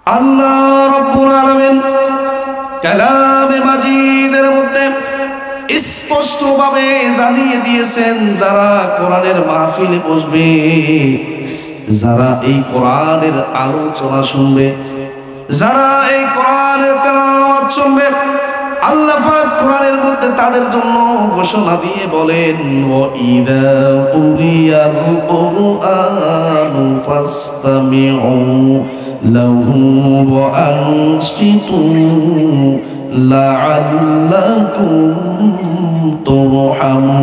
আল্লাহ রাব্বুল আলামিন কালামে মাজিদের মধ্যে স্পষ্টভাবে জানিয়ে দিয়েছেন, যারা কোরআনের মাহফিলে বসবে, যারা এই কোরআনের আলোচনা শুনবে, যারা এই কোরআনের তেলাওয়াত শুনবে, আল্লাহ পাক কোরআনের মধ্যে তাদের জন্য ঘোষণা দিয়ে বলেন, ওয়া ইযা কুরিয়াল কুরআনু ফাসতামিউ লাহু ওয়া আনসিতু লাআল্লাকুম তুরহামুন।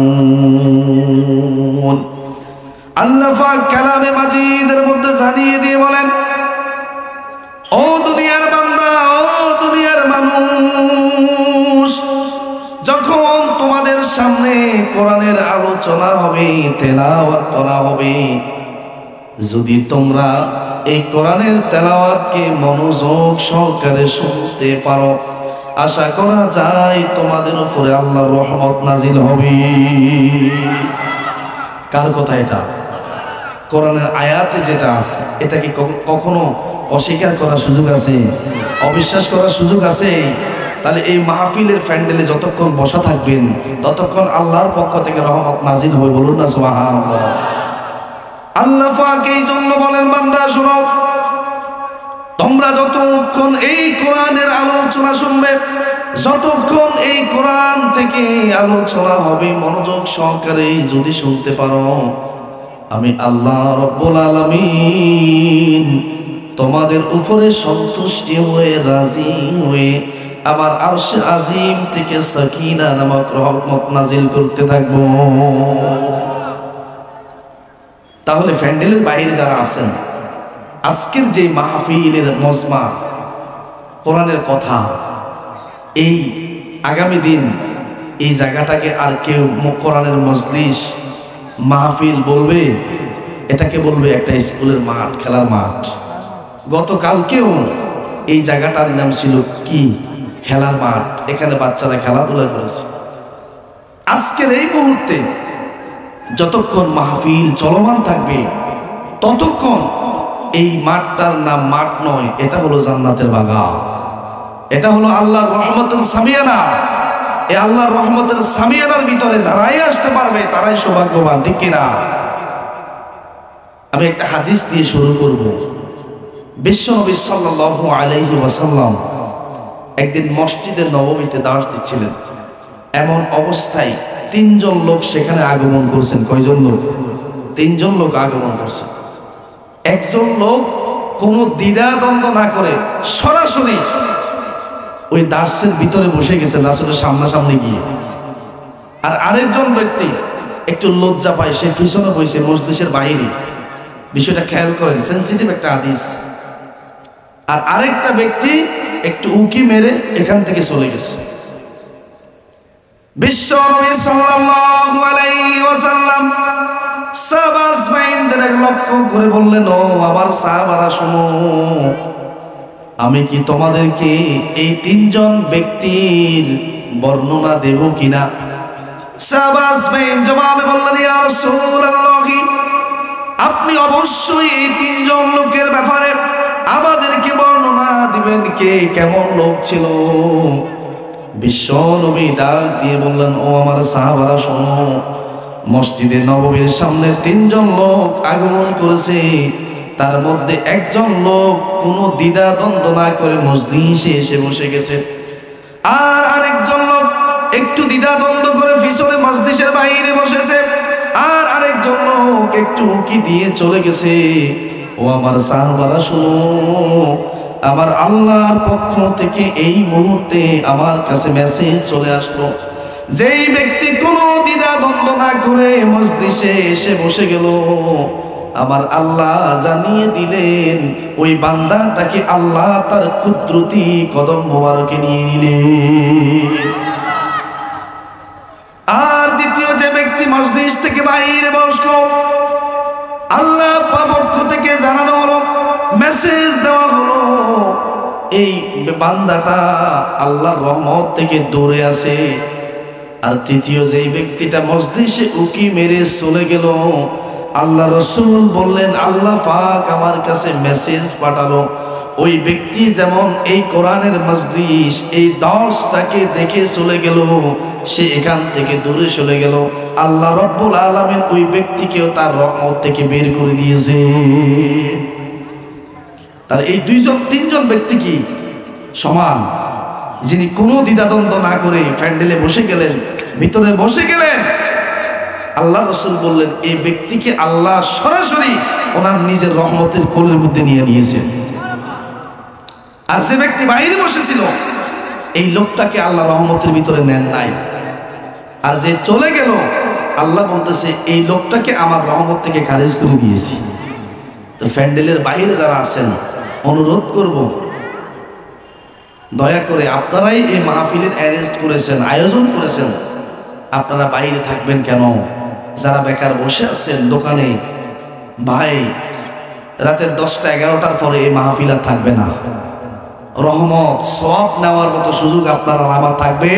আল্লাহ পাক কালামে মাজিদের মধ্যে জানিয়ে দিয়ে বলেন, ও দুনিয়ার বান্দা, ও দুনিয়ার মানুষ, যখন তোমাদের সামনে কোরআনের আলোচনা হবে, তেলাওয়াত করা হবে, যদি তোমরা এই কোরআনের তেলাওয়াতকে মনোযোগ সহকারে শুনতে পারো, আশা করা যায় তোমাদের উপরে আল্লাহর রহমত নাজিল হবে। কার কথা এটা? কোরআনের আয়াতে যেটা আছে, এটা কি কখনো অস্বীকার করার সুযোগ আছে? অবিশ্বাস করার সুযোগ আছে? তাহলে এই মাহফিলের প্যান্ডেলে যতক্ষণ বসা থাকবেন, ততক্ষণ আল্লাহর পক্ষ থেকে রহমত নাজিল হবে। বলুন না সুবহানাল্লাহ। আল্লাহ পাক এই জন্য বলেন, বান্দা শোনো, তোমরা যতক্ষণ এই কোরআনের আলোচনা শুনবে, যতক্ষণ এই কোরআন থেকে আলোচনা হবে, মনোযোগ সহকারে যদি শুনতে পারো, আমি আল্লাহ রাব্বুল আলামিন তোমাদের উপরে সন্তুষ্টি হয়ে, রাজি হয়ে আমার আরশে আজিম থেকে সাকিনা নামক রহমত নাজিল করতে থাকব। তাহলে প্যান্ডেলের বাইরে যারা আছেন, আজকের যে মাহফিলের মজমা, কোরআনের কথা, এই আগামী দিন এই জায়গাটাকে আর কেউ কোরআনের মজলিস মাহফিল বলবে? এটাকে বলবে একটা স্কুলের মাঠ, খেলার মাঠ। গতকালকেও এই জায়গাটার নাম ছিল কি? খেলার মাঠ। এখানে বাচ্চারা খেলাধুলা করেছে। আজকের এই মুহূর্তে যতক্ষণ মাহফিল চলমান থাকবে, ততক্ষণ এই মাঠটার নাম মাঠ নয়, এটা হলো জান্নাতের বাগান, এটা হলো আল্লাহর রহমতের সামিয়ানা। এই আল্লাহর রহমতের সামিয়ানার ভিতরে যারাই আসতে পারবে তারাই সৌভাগ্যবান, ঠিক কিনা? আমি একটা হাদিস দিয়ে শুরু করব। বিশ্বনবী সাল্লাল্লাহু আলাইহি ওয়াসাল্লাম একদিন মসজিদের নববীতে দাওয়াত দিচ্ছিলেন। এমন অবস্থায় তিনজন লোক সেখানে আগমন করছেন। কয়জন লোক? তিনজন লোক আগমন করছেন। একজন লোক কোনো দ্বিধাদ্বন্দ্ব না করে সরাসরি ওই দাসের ভিতরে বসে গেছে, রাসূলের সামনাসামনি গিয়ে। আর আরেকজন ব্যক্তি একটু লজ্জা পায়, সে পিছনে বসে মজলিসের বাইরে। বিষয়টা খেয়াল করেন, সেন্সিটিভ একটা হাদিস। আর আরেকটা ব্যক্তি একটু উকি মেরে এখান থেকে চলে গেছে। বিশ্বনবী সাল্লাল্লাহু আলাইহি ওয়াসাল্লাম সাহাবাদের লক্ষ্য করে বললেন, ও আমার সাহাবারা শোনো, আমি কি তোমাদেরকে এই তিনজন ব্যক্তির বর্ণনা দেব কিনা? সাহাবায়ে জবাবে বললেন, ইয়া রাসূলুল্লাহ, আপনি অবশ্যই এই তিনজন লোকের ব্যাপারে আমাদেরকে বর্ণনা দিবেন, কে কেমন লোক ছিল। বিশ্বনবী ডাক দিয়ে বললেন, ও আমার সাহাবারা শোনো, মসজিদে নববীর সামনে তিনজন লোক আগমন করেছে। তার মধ্যে একজন লোক কোনো দ্বিধা দ্বন্দ্ব না করে মজলিসে এসে বসে গেছে, আর আরেকজন লোক একটু দ্বিধা দ্বন্দ্ব করে পিছনে মজলিসের বাইরে বসেছে, আর আরেকজন লোক একটু উকি দিয়ে চলে গেছে। ও আমার সাহাবারা শোনো, আমার আল্লাহর পক্ষ থেকে এই মুহূর্তে আমার কাছে মেসেজ চলে আসলো, যেই ব্যক্তি কোনো দ্বিধা দ্বন্দ্ব না করে মজলিসে এসে বসে গেল, আমার আল্লাহ জানিয়ে দিলেন ওই বান্দাটাকে আল্লাহ তার কুদরতি কদম মোবারকে নিয়ে নিলেন। আর দ্বিতীয় যে ব্যক্তি মজলিস থেকে বাইরে বসলো, আল্লাহ পক্ষ থেকে জানানো হলো, মেসেজ দেওয়া হলো, এই বান্দাটা আল্লাহর রহমত থেকে দূরে আছে। আর তৃতীয় যেই ব্যক্তিটা মজলিসে উকি মেরে চলে গেল, আল্লাহ রাসূল বললেন, আল্লাহ পাক আমার কাছে মেসেজ পাঠালো, ওই ব্যক্তি যেমন এই কোরআনের মজলিস এই দর্শটাকে দেখে চলে গেল, সে এখান থেকে দূরে চলে গেল, আল্লাহ রব্বুল আলামিন ওই ব্যক্তিকেও তার রহমত থেকে বের করে দিয়েছে। তাহলে এই দুইজন তিনজন ব্যক্তি কি সমান? যিনি কোনো দ্বিধাদ্বন্দ্ব না করে প্যান্ডেলে বসে গেলেন, ভিতরে বসে গেলেন, আল্লাহ রাসূল বললেন এই ব্যক্তিকে আল্লাহ সরাসরি ওনার নিজের রহমতের কোলের মধ্যে নিয়ে নিয়েছেন। আর যে ব্যক্তি বাইরে বসেছিল এই লোকটাকে আল্লাহ রহমতের ভিতরে নেন নাই। আর যে চলে গেল আল্লাহ বলতেছে এই লোকটাকে আমার রহমত থেকে খারিজ করে দিয়েছি। তো প্যান্ডেলের বাইরে যারা আছেন অনুরোধ করব, দয়া করে আপনারাই এই মাহফিলের অ্যারেঞ্জ করেছেন, আয়োজন করেছেন, আপনারা বাইরে থাকবেন কেন? যারা বেকার বসে আছেন দোকানে, ভাই রাতের 10টা 11টার পরে এই মাহফিল আর থাকবে না। রহমত সওয়াব নেওয়ার মতো সুযোগ আপনারা আমার থাকবে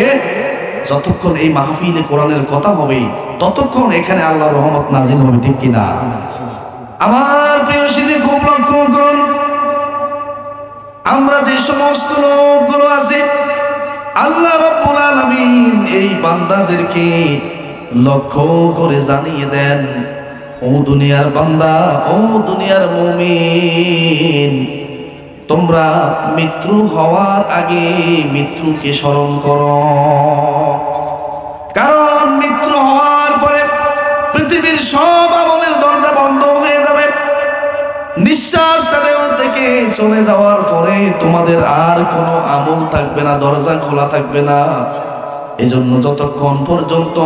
যতক্ষণ এই মাহফিলে কোরআনের কথা হবে, ততক্ষণ এখানে আল্লাহর রহমত নাজিল হবে, ঠিক কিনা? আমার প্রিয় সিদ্ধি খুব লক্ষ্য করুন, আমরা যে সমস্ত লোকগুলো আছে আল্লাহ রাব্বুল আলামিন এই বান্দাদেরকে লক্ষ্য করে জানিয়ে দেন, ও দুনিয়ার বান্দা, ও দুনিয়ার মুমিন, তোমরা মৃত্যু হওয়ার আগে মৃত্যুকে স্মরণ করো। কারণ মৃত্যু হওয়ার পরে পৃথিবীর সব আমলের দরজা বন্ধ হয়ে যাবে। নিঃশ্বাসটা দেহ থেকে চলে যাওয়ার পরে তোমাদের আর কোনো আমল থাকবে না, দরজা খোলা থাকবে না। এজন্য যতক্ষণ পর্যন্ত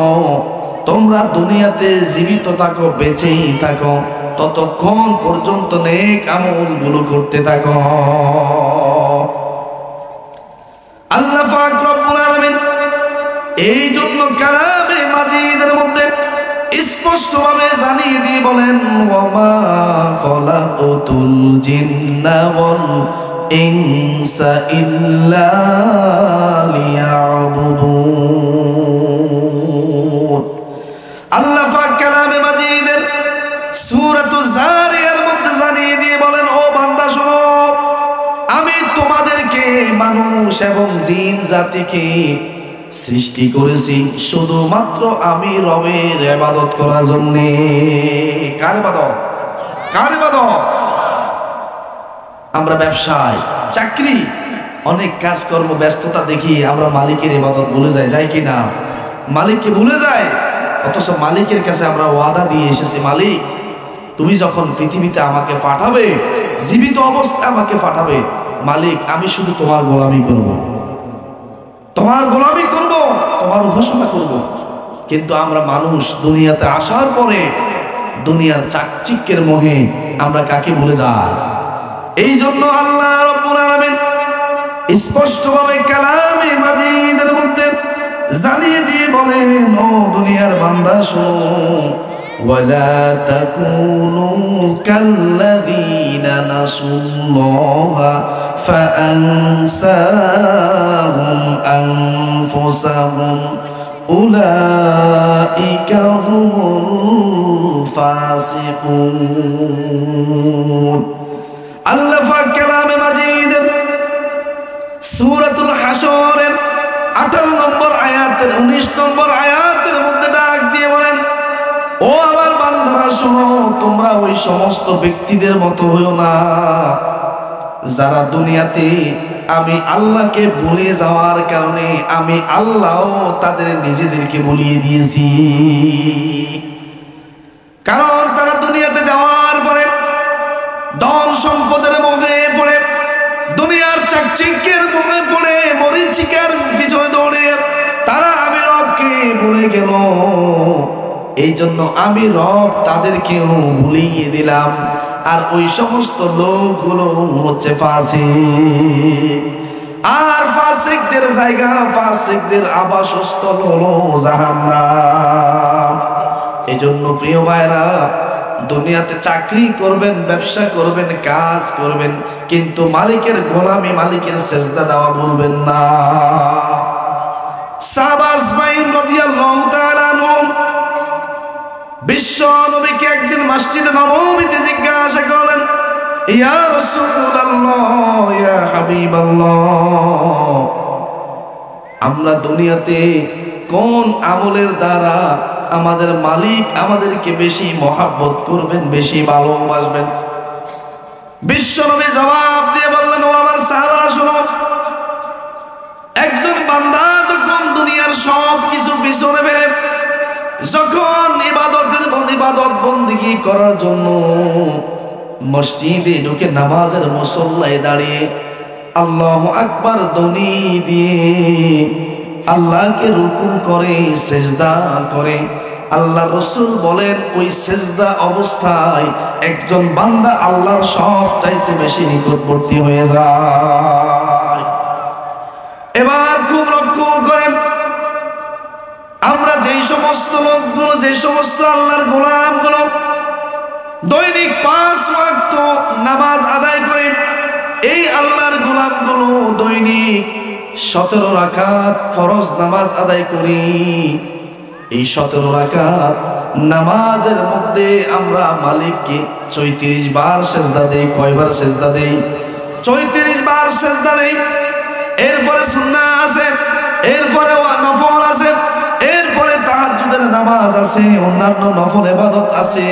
তোমরা দুনিয়াতে জীবিত থাকো, বেঁচেই থাকো, ততক্ষণ পর্যন্ত নেক আমলগুলো করতে থাকো। আল্লাহ পাক রব্বুল আলামিন এই জন্য কালামে মাজিদের মধ্যে স্পষ্টভাবে জানিয়ে দিয়ে বলেন, ওয়ামা খলাকুতুল জিন্না ওয়াল ইনসা ইল্লা লিয়াবুদুন। আল্লাহ পাক কালামে মাজিদের সূরাতুজ জারিয়ার মধ্যে জানিয়ে দিয়ে বলেন, ও বান্দা শোনো, আমি তোমাদেরকে মানুষ এবং জিন জাতিকে সৃষ্টি করেছি শুধুমাত্র আমি রবের ইবাদত করার জন্য। কার ইবাদত? কার ইবাদত? আমরা ব্যবসায়, চাকরি, অনেক কাজকর্ম, ব্যস্ততা দেখি আমরা মালিকের ইবাদত ভুলে যাই, যাই কিনা? মালিককে ভুলে যায়, অথচ মালিকের কাছে আমরা ওয়াদা দিয়ে এসেছি, মালিক তুমি যখন পৃথিবীতে আমাকে পাঠাবে, জীবিত অবস্থায় আমাকে পাঠাবে, মালিক আমি শুধু তোমার গোলামি করব, তোমার গোলামি করব, তোমার উপাসনা করব। কিন্তু আমরা মানুষ দুনিয়াতে আসার পরে দুনিয়ার চাকচিক্যের মোহে আমরা কাকে ভুলে যাই? এই জন্য আল্লাহ রাব্বুল আলামিন স্পষ্টভাবে কালামে মাজিদের মধ্যে জানিয়ে দিয়ে বলেন, ও দুনিয়ার বান্দা শোনো, ওয়ালা তাকুনু কাল্লাযীনা নাসুল্লাহা ফাআনসাহুম আনফুসাহুম উলাইকা হুমুল ফাসিকুন। আল্লাহ পাক কালামে মাজিদের সূরাতুল হাশরের 18 নম্বর আয়াতের 19 নম্বর আয়াতের মধ্যে ডাক দিয়ে বলেন, ও আমার বান্দারা শোনো, তোমরা ওই সমস্ত ব্যক্তিদের মতো হইও না যারা দুনিয়াতে আমি আল্লাহকে ভুলে যাওয়ার কারণে আমি আল্লাহ তাদের নিজেদেরকে ভুলিয়ে দিয়েছি। কারণ তারা দুনিয়াতে যাওয়ার পরে ধন সম্পদের মোহে পড়ে, দুনিয়ার চাকচিক্যের মোহে পড়ে, মরীচিকার পিছনে দৌড়ে তারা আমি রবকে ভুলে গেল। এই জন্য আমি রব তাদেরকেও ভুলিয়ে দিলাম। আর ওই সমস্ত লোকগুলো হচ্ছে ফাসিক। আর ফাসিকদের জায়গা, ফাসিকদের আবাসস্থল হলো জাহান্নাম। এই জন্য প্রিয় ভাইরা, দুনিয়াতে চাকরি করবেন, ব্যবসা করবেন, কাজ করবেন, কিন্তু মালিকের গোলামি, মালিকের সেজদা দেওয়া ভুলবেন না। সাহাবা আজমাইন রাদিয়াল্লাহু তাআলা আনহুম বিশ্ব নবীকে একদিন মসজিদে নববীতে জিজ্ঞাসা করলেন, ইয়া রাসূলুল্লাহ, ইয়া হাবিবাল্লাহ, আমরা দুনিয়াতে কোন আমলের দ্বারা আমাদের মালিক আমাদেরকে বেশি মহাব্বত করবেন, বেশি ভালোবাসবেন? বিশ্বনবী জবাব দিয়ে বললেন, ও আমার সাহাবারা শোনো, একজন বান্দা যখন দুনিয়ার সব কিছু পিছনে ফেলে যখন ইবাদত বন্দেগী করার জন্য মসজিদে ঢুকে নামাজের মুসল্লায় দাঁড়িয়ে আল্লাহু আকবার ধ্বনি দিয়ে আল্লাহকে রুকু করে সেজদা করে, আল্লাহ রাসূল বলেন ওই সেজদা অবস্থায় একজন বান্দা আল্লাহর সব চাইতে বেশি নিকটবর্তী হয়ে যায়। এবার খুব লক্ষ্য করেন, আমরা যেই সমস্ত লোকগুলো, যে সমস্ত আল্লাহর গোলামগুলো দৈনিক 5 ওয়াক্ত নামাজ আদায় করে, এই আল্লাহর গোলামগুলো দৈনিক 17 রাকাত ফরজ নামাজ আদায় করি। এই 17 রাকাত নামাজের মধ্যে আমরা মালিককে 34 বার সেজদা দেই। কয়বার সেজদা দেই? 34 বার সেজদা দেই। এরপরে সুন্নাহ আছে, এরপরে নফল আছে, এরপরে তাহাজ্জুদের নামাজ আছে, অন্যান্য নফল ইবাদত আছে।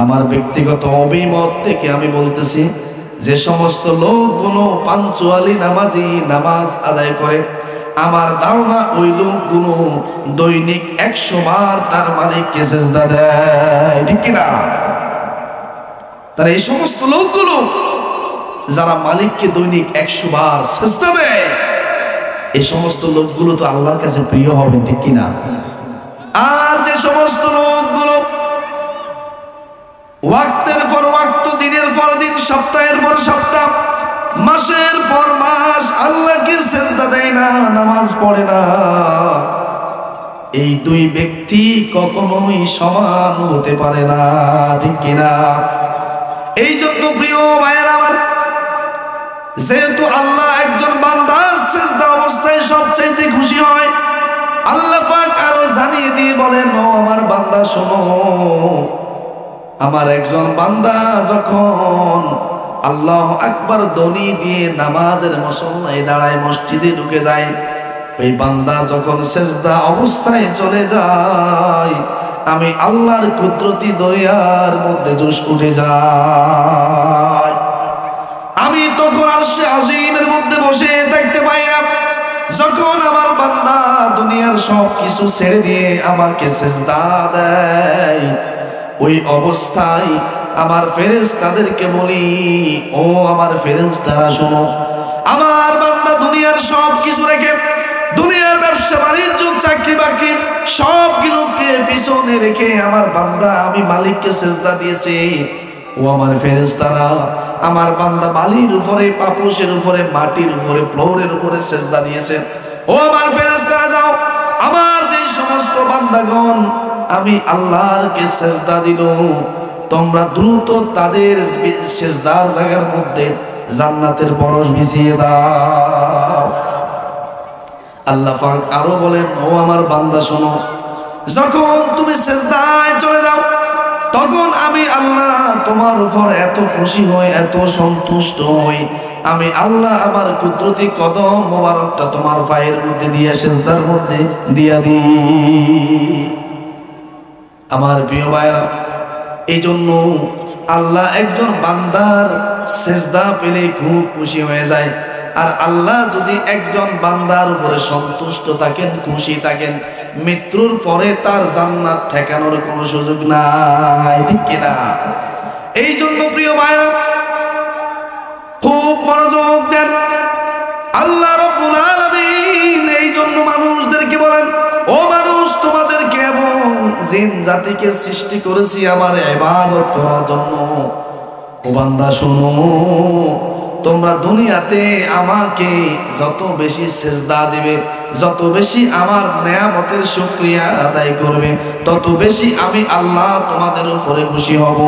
আমার ব্যক্তিগত অভিমত থেকে আমি বলতেছি, যে সমস্ত লোকগুলো পাঞ্চুয়ালি নামাজি নামাজ আদায় করে, আমার ধারণা ওই লোকগুলো দৈনিক 100 বার তার মালিককে সেজদা দেয়, ঠিক কিনা? তারা এই সমস্ত লোকগুলো যারা মালিককে দৈনিক 100 বার সেজদা দেয়, এই সমস্ত লোকগুলো তো আল্লাহর কাছে প্রিয় হবে, ঠিক কিনা? আর যে সমস্ত লোকগুলো ওয়াক্তের পর ওয়াক্ত, দিনের পর দিন, সপ্তাহের পর সপ্তাহ, মাসের পর মাস আল্লাহকে সেজদা দেয় না, নামাজ পড়ে না, এই দুই ব্যক্তি কখনোই সমান হতে পারে না, ঠিক কিনা? এই জন্য প্রিয় ভাইয়েরা আমার, যেহেতু আল্লাহ একজন বান্দার সেজদা অবস্থায় সবচাইতে খুশি হয়, আল্লাহ পাক আরো জানিয়ে দিয়ে বলেন, ও আমার বান্দা শোনো, আমার একজন বান্দা যখন আল্লাহু আকবার ধ্বনি দিয়ে নামাজের মুসল্লায় দাঁড়ায়, মসজিদে ঢুকে যায়, ওই বান্দা যখন সেজদা অবস্থায় চলে যায়, আমি আল্লাহর কুদরতি দরিয়ার মধ্যে জোশ উঠে যায়। আমি তখন আরশে আজিমের মধ্যে বসে থাকতে পাই না। যখন আমার বান্দা দুনিয়ার সব কিছু ছেড়ে দিয়ে আমাকে সেজদা দেয়, ওই অবস্থায় আমার ফেরেশতাদেরকে বলি, ও আমার ফেরেশতারা শোনো, আমার বান্দা দুনিয়ার সব কিছু রেখে, দুনিয়ার ব্যবসা বাণিজ্য, চাকরি বাকরি সবগুলোকে পিছনে রেখে আমার বান্দা আমি মালিককে সেজদা দিয়েছে। ও আমার ফেরেশতারা, আমার বান্দা বালির উপরে, পাপোশের উপরে, মাটির উপরে, ফ্লোরের উপরে সেজদা দিয়েছে। ও আমার ফেরেশতারা, যাও, আমার যে সমস্ত বান্দাগণ আমি আল্লাহরকে সেজদা দিল, তোমরা দ্রুত তাদের সেজদার জায়গার মধ্যে জান্নাতের পরশ বিছিয়ে দাও। আল্লাহ পাক আরো বলেন, ও আমার বান্দা শোনো, যখন তুমি সেজদায় চলে যাও, তখন আমি আল্লাহ তোমার উপর এত খুশি হই, এত সন্তুষ্ট হই, আমি আল্লাহ আমার কুদরতি কদম মোবারকটা তোমার পায়ের মধ্যে দিয়ে সেজদার মধ্যে দিয়া দিই। আমার প্রিয় ভাইরা, এই জন্য আল্লাহ একজন বান্দার সেজদা পেলে খুব খুশি হয়ে যায়। আর আল্লাহ যদি একজন বান্দার উপরে সন্তুষ্ট থাকেন, খুশি থাকেন, মৃত্যুর পরে তার জান্নাত ঠেকানোর কোনো সুযোগ নাই, ঠিক কিনা? এই জন্য প্রিয় ভাইরা, খুব মনোযোগ দেন। আল্লাহ রাব্বুল আলামিন এই জন্য মানুষদেরকে বলেন, ও মানুষ, তোমাদেরকে এবং জিন জাতিকে সৃষ্টি করেছি আমার ইবাদত করার জন্য। ও বান্দা শোনো, তোমরা দুনিয়াতে আমাকে যত বেশি সেজদা দিবে, যত বেশি আমার নেয়ামতের শুকরিয়া আদায় করবে, তত বেশি আমি আল্লাহ তোমাদের উপরে খুশি হব।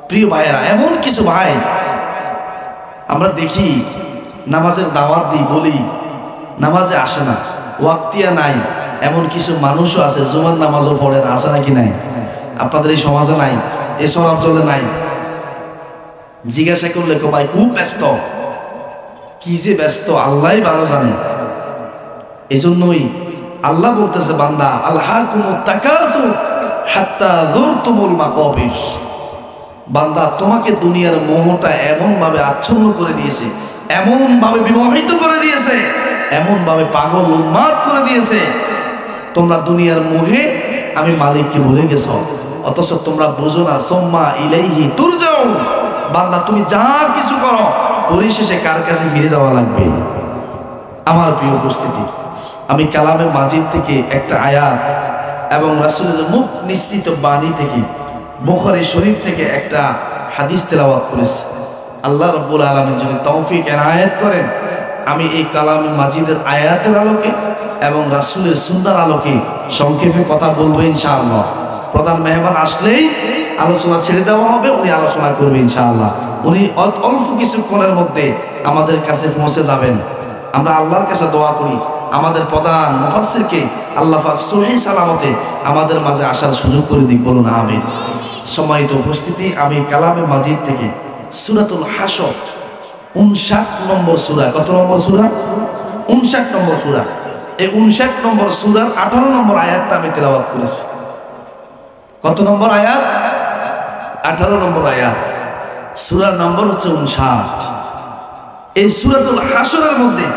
প্রিয় ভাইয়েরা, এমন কিছু ভাই আমরা দেখি নামাজের দাওয়াত দিই, বলি, নামাজে আসে না, ওয়াক্তিয়া নাই, এমন কিছু মানুষও আছে জুমার নামাজও পড়ে না, আছে নাকি নাই? আপনাদের এই সমাজে নাই? এই সরাঞ্চলে নাই। জিজ্ঞাসা করলে কো ভাই খুব ব্যস্ত, কি যে ব্যস্ত আল্লাহই ভালো জানে। এজন্যই আল্লাহ বলতেছে বান্দা আলহাকুমুত তাকাসুর হাত্তা যুরতুমুল মাকাবির, বান্দা তোমাকে দুনিয়ার মোহটা এমন ভাবে আচ্ছন্ন করে দিয়েছে, এমন ভাবে বিমোহিত করে দিয়েছে, এমন ভাবে পাগল উন্মাদ করে দিয়েছে, তোমরা দুনিয়ার মোহে আমি মালিককে ভুলে গেছো, অথচ তোমরা বুঝো না সুম্মা ইলাইহি তুরজাউন। বান্দা তুমি যা কিছু করো পরিশেষে কার কাছে ফিরে যাওয়া লাগবে। আমার প্রিয় উপস্থিতি, আমি কালামে মাজিদ থেকে একটা আয়াত এবং রাসূলের মুখ নিঃসৃত বাণী থেকে বুখারী শরীফ থেকে একটা হাদিস তেলাওয়াত করেছি। আল্লাহ রাব্বুল আলামিন যদি তৌফিক এনায়েত করেন, আমি এই কালামে মাজিদের আয়াতের আলোকে এবং রাসূলের সুন্নাহর আলোকে সংক্ষেপে কথা বলবো ইনশাআল্লাহ। প্রধান মেহমান আসলেই আলোচনা ছেড়ে দেওয়া হবে, উনি আলোচনা করবে ইনশাআল্লাহ। উনি অল্প কিছুক্ষণের মধ্যে আমাদের কাছে পৌঁছে যাবেন। আমরা আল্লাহর কাছে দোয়া করি আমাদের প্রধান মুফাসসিরকে আল্লাহ পাক সহিহ সালামতে আমাদের মাঝে আসার সুযোগ করে দিক, বলুন আমিন। সম্মানিত উপস্থিতি, আমি কালামে মাজিদ থেকে সূরাতুল হাসর 59 নম্বর সূরা, কত নম্বর সূরা? 59 নম্বর সূরা। এই 59 নম্বর সূরার 18 নম্বর আয়াতটা আমি তেলাওয়াত করেছি। কত নম্বর আয়াত? 18 নম্বর আয়াত। সূরার নম্বর হচ্ছে 59। এই সূরাতুল হাসরের মধ্যে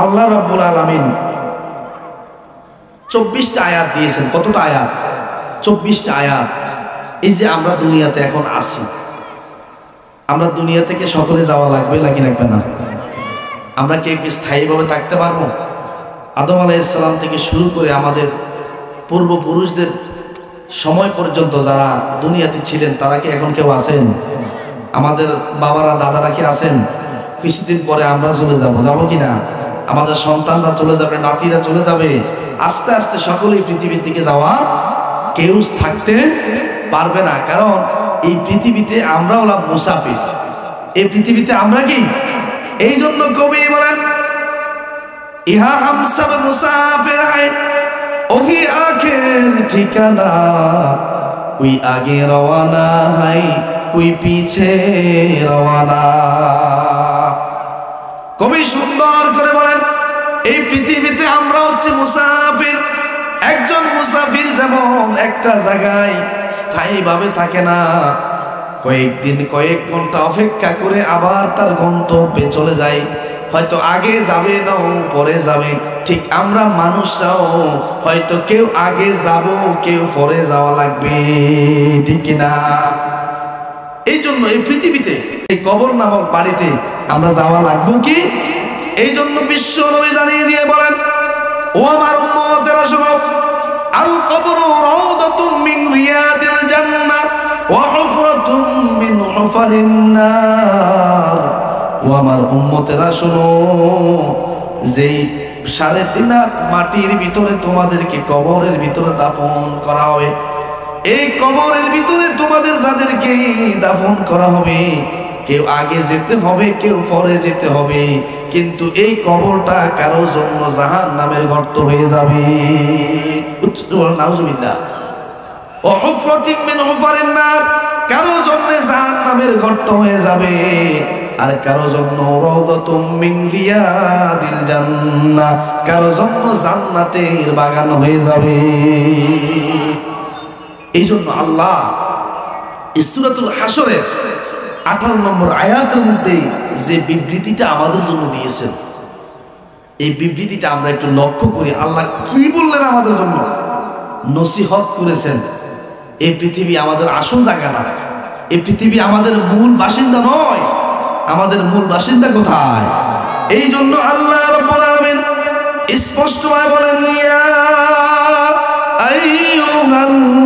আল্লাহ রাব্বুল আলামিন 24টা আয়াত দিয়েছেন। কতটা আয়াত? 24টা আয়াত। এই যে আমরা দুনিয়াতে এখন আছি, আমরা দুনিয়া থেকে সকলে যাওয়া লাগবে নাকি লাগবে না? আমরা কি স্থায়ীভাবে থাকতে পারবো? আদম আলাইহিস সালাম থেকে শুরু করে আমাদের পূর্বপুরুষদের সময় পর্যন্ত যারা দুনিয়াতে ছিলেন তারা কি এখন কেউ আছেন? আমাদের বাবারা দাদারা কি আছেন? কিছুদিন পরে আমরা চলে যাব, যাবো কিনা? আমাদের সন্তানরা চলে যাবে, নাতিরা চলে যাবে, আস্তে আস্তে সকলেই পৃথিবীর দিকে যাওয়া, কেউ থাকতে পারবে না। কারণ এই পৃথিবীতে আমরা হলাম মুসাফির, এই পৃথিবীতে আমরা কি, এই জন্য কবি বলেন ইহা হাম সব মুসাফির হ্যায় ওহি আখের ঠিকানা, কোই আগে রওয়ানা হয় কোই পিছে রওয়ানা। কবি সুন্দর করে বলেন এই পৃথিবীতে আমরা হচ্ছে মুসাফির। একজন মুসাফির যেমন একটা জায়গায় স্থায়ীভাবে থাকে না, কয়েকদিন কয়েক ঘন্টা অপেক্ষা করে আবার তার গন্তব্যে চলে যায়, হয়তো আগে যাবে না পরে যাবে, ঠিক আমরা মানুষরাও হয়তো কেউ আগে যাব কেউ পরে যাওয়া লাগবে, ঠিক কিনা? এই জন্য এই পৃথিবীতে এই কবর নামক বাড়িতে আমরা যাওয়া লাগবো কি? এই জন্য বিশ্ব নবী জানিয়ে দিয়ে বলেন ও আমার উম্মতেরা শোনো, আল কবরু রাউদাতুম মিন রিয়াদিল জান্নাহ ওয়া হুফরাতুম মিন হুফারিন নার। ও আমার উম্মতেরা শোনো, যেই 3.5 হাত মাটির ভিতরে তোমাদেরকে কবরের ভিতরে দাফন করা হবে, এই কবরের ভিতরে তোমাদের যাদেরকে দাফন করা হবে, কেউ আগে যেতে হবে কেউ পরে যেতে হবে, কিন্তু এই কবরটা কারো জন্য জাহান্নামের গর্ত হয়ে যাবে। নাউজুবিল্লাহ। ও হুফরাতিম মিন হুফারিন নার, কারো জন্য জাহান্নামের গর্ত হয়ে যাবে, আর কারো জন্য রাউদাতুম মিন রিয়াদিল জান্নাহ, কারো জন্য জান্নাতের বাগান হয়ে যাবে। এই জন্য আল্লাহ সূরাতুল হাসরের 18 নম্বর আয়াতের মধ্যে যে বিবৃতিটা আমাদের জন্য দিয়েছেন, এই বিবৃতিটা আমরা একটু লক্ষ্য করি। আল্লাহ কি বললেন আমাদের জন্য? নসিহত করেছেন এই পৃথিবী আমাদের আসল জায়গা না, এই পৃথিবী আমাদের মূল বাসিন্দা নয়। আমাদের মূল বাসিন্দা কোথায়? এই জন্য আল্লাহ রাব্বুল আলামিন স্পষ্টভাবে বলেন ইয়া আইয়ুহাল্লাযীনা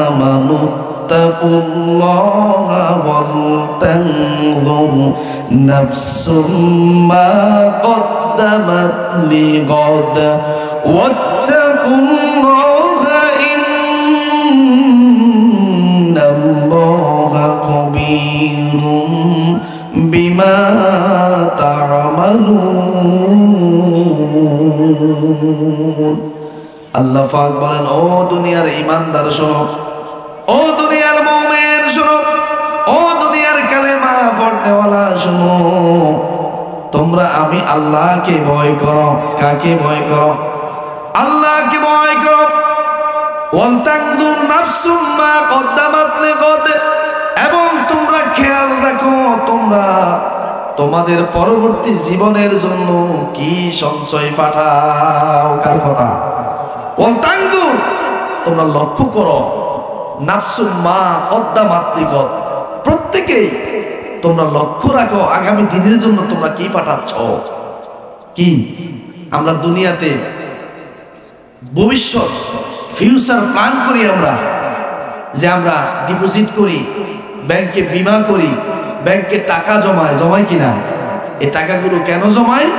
আমানু তাকুল্লাহা ওয়াল তানজুর নাফসুম মা কদ্দামাত লিগাদ ওয়াত্তাকুল্লাহা ইন্নাল্লাহা খাবীরুম বিমা তা'মালুন। আল্লাহ পাক বলেন ও দুনিয়ার ঈমানদার শোনো, ও ও দুনিয়ার মুমিন শোনো, ও দুনিয়ার কালেমা পড়নেওয়ালা শোনো, তোমরা আমি আল্লাহকে ভয় করো। কাকে ভয় করো? আল্লাহকে ভয় করো। ওয়ালতানজুর নাফসুম মা কদ্দামাত লিগাদ, এবং তোমরা খেয়াল রাখো তোমরা তোমাদের পরবর্তী জীবনের জন্য কি সঞ্চয় পাঠাও। কার কথা? ওয়ালতানজুর, তোমরা লক্ষ্য করো, নাফসুম মা কদ্দামাত লিগাদ, প্রত্যেকেই তোমরা লক্ষ্য রাখো আগামী দিনের জন্য তোমরা কি পাঠাচ্ছ। কি আমরা দুনিয়াতে ভবিষ্যৎ ফিউচার প্ল্যান করি, আমরা যে আমরা ডিপোজিট করি, ব্যাংকে বিমা করি, ব্যাংকে টাকা জমায় কিনা? এই টাকাগুলো কেন জমায়?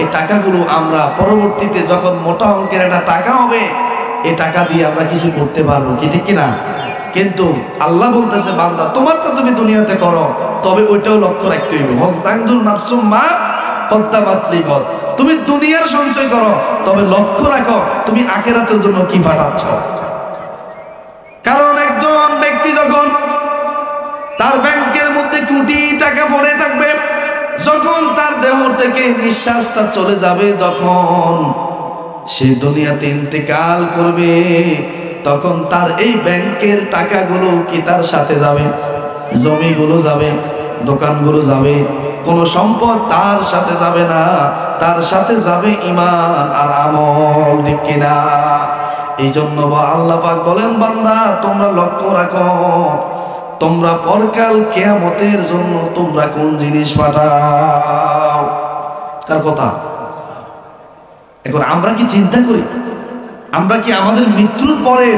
এই টাকাগুলো আমরা পরবর্তীতে যখন মোটা অঙ্কের একটা টাকা হবে, এই টাকা দিয়ে আমরা কিছু করতে পারবো, কি ঠিক কিনা? কিন্তু আল্লাহ বলতেছে, বান্দা তোমারটা তুমি দুনিয়াতে করো, তবে ওইটাও লক্ষ্য রাখতে হইবে। তানজুর নাফসুম মা কদ্দামাত লিগাদ, তুমি দুনিয়ার সঞ্চয় করো, তবে লক্ষ্য রাখো তুমি আখিরাতের জন্য কি পাঠাচ্ছ। কারণ একজন ব্যক্তি যখন তার ব্যাংকের মধ্যে কোটি টাকা পড়ে থাকবে, যখন তার দেহ থেকে নিঃশ্বাসটা চলে যাবে, যখন সে দুনিয়াতে ইন্তেকাল করবে, তখন তার এই ব্যাংকের টাকাগুলো কি তার সাথে যাবে? জমিগুলো যাবে, দোকানগুলো যাবে, কোন সম্পদ তার সাথে যাবে না, তার সাথে যাবে ঈমান আর আমল, ঠিক কিনা? এই জন্য আল্লাহ পাক বলেন, বান্দা তোমরা লক্ষ্য রাখো তোমরা পরকাল কিয়ামতের জন্য তোমরা কোন জিনিস পাঠাও। কার কথা? এখন আমরা কি চিন্তা করি, আমরা কি আমাদের মৃত্যুর পরে